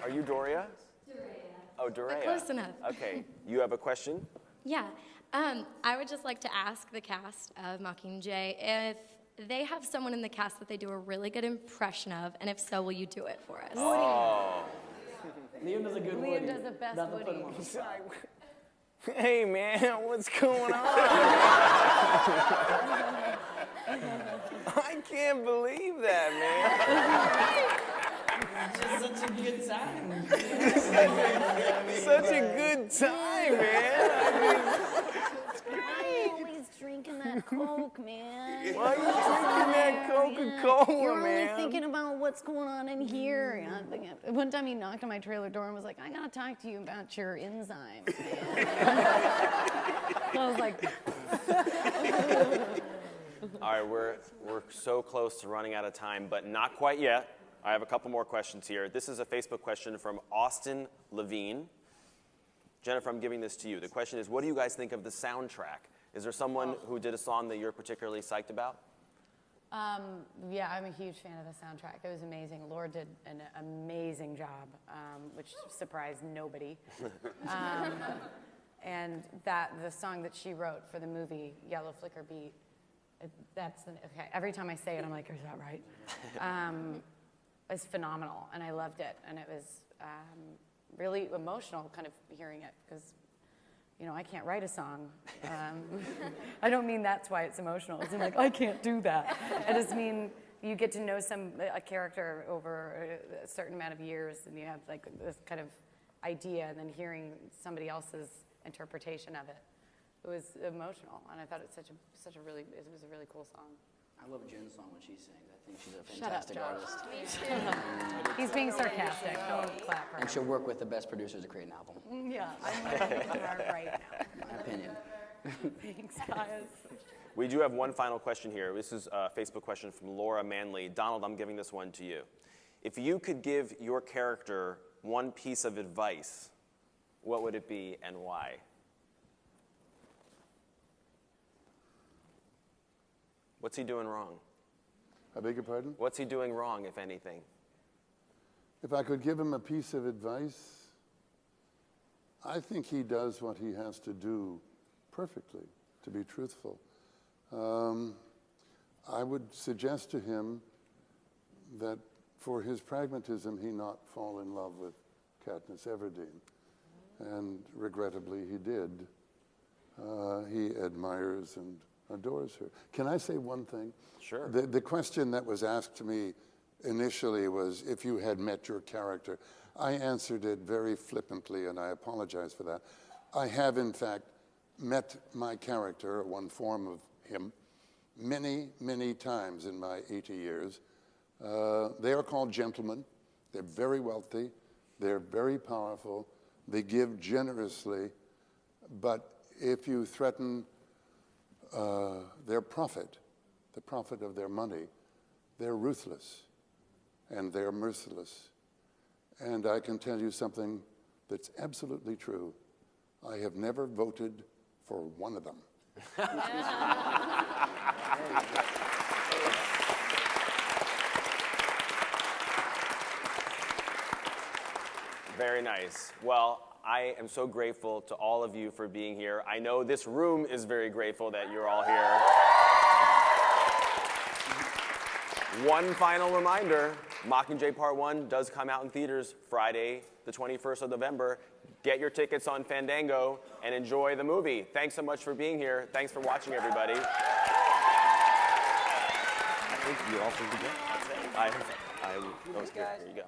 Are you Doria? Oh, Dorea. Close enough. Okay, you have a question? Yeah. I would just like to ask the cast of Mockingjay if they have someone in the cast that they do a really good impression of, and if so, will you do it for us? Oh. Liam does a good Woody. Liam does the best Not to Woody. put him on the spot. Hey, man, what's going on? I can't believe that, man. Just such a good time. Such a good time, man. Always drinking that Coke, man. Why are you drinking that Coca-Cola, You're only man? thinking about what's going on in here. You know, I'm thinking, one time he knocked on my trailer door and was like, I gotta talk to you about your enzymes, man. So I was like, All right, we're so close to running out of time, but not quite yet. I have a couple more questions here. This is a Facebook question from Austin Levine. Jennifer, I'm giving this to you. The question is, what do you guys think of the soundtrack? Is there someone who did a song that you're particularly psyched about? yeah, I'm a huge fan of the soundtrack. It was amazing. Laura did an amazing job, which surprised nobody. And the song that she wrote for the movie, Yellow Flicker Beat, okay, every time I say it, I'm like, is that right? It's phenomenal, and I loved it, and it was really emotional kind of hearing it, because, you know, I can't write a song. I don't mean that's why it's emotional. It's like, I can't do that. I just mean you get to know a character over a certain amount of years, and you have like this kind of idea, and then hearing somebody else's interpretation of it. It was emotional, and I thought it was a really cool song. I love Jen's song when she sings. I think she's a Shut up, fantastic Josh. artist. He's being sarcastic. Don't clap for him. And she'll work with the best producers to create an album. Yeah, I'm working hard right now. My opinion. Thanks, guys. We do have one final question here. This is a Facebook question from Laura Manley. Donald, I'm giving this one to you. If you could give your character one piece of advice, what would it be and why? What's he doing wrong? I beg your pardon? What's he doing wrong, if anything? If I could give him a piece of advice, I think he does what he has to do perfectly, to be truthful. I would suggest to him that for his pragmatism, he not fall in love with Katniss Everdeen. And regrettably, he did. He admires and adores her. Can I say one thing? Sure. The question that was asked to me initially was if you had met your character. I answered it very flippantly, and I apologize for that. I have, in fact, met my character, one form of him, many, many times in my 80 years. They are called gentlemen. They're very wealthy. They're very powerful. They give generously. But if you threaten their profit, the profit of their money, they're ruthless and they're merciless. And I can tell you something that's absolutely true. I have never voted for one of them. Very nice. Well, I am so grateful to all of you for being here. I know this room is very grateful that you're all here. One final reminder, Mockingjay Part 1 does come out in theaters Friday, the 21st of November. Get your tickets on Fandango and enjoy the movie. Thanks so much for being here. Thanks for watching, everybody. I think you all should be good. That's it. That was good. Here you go.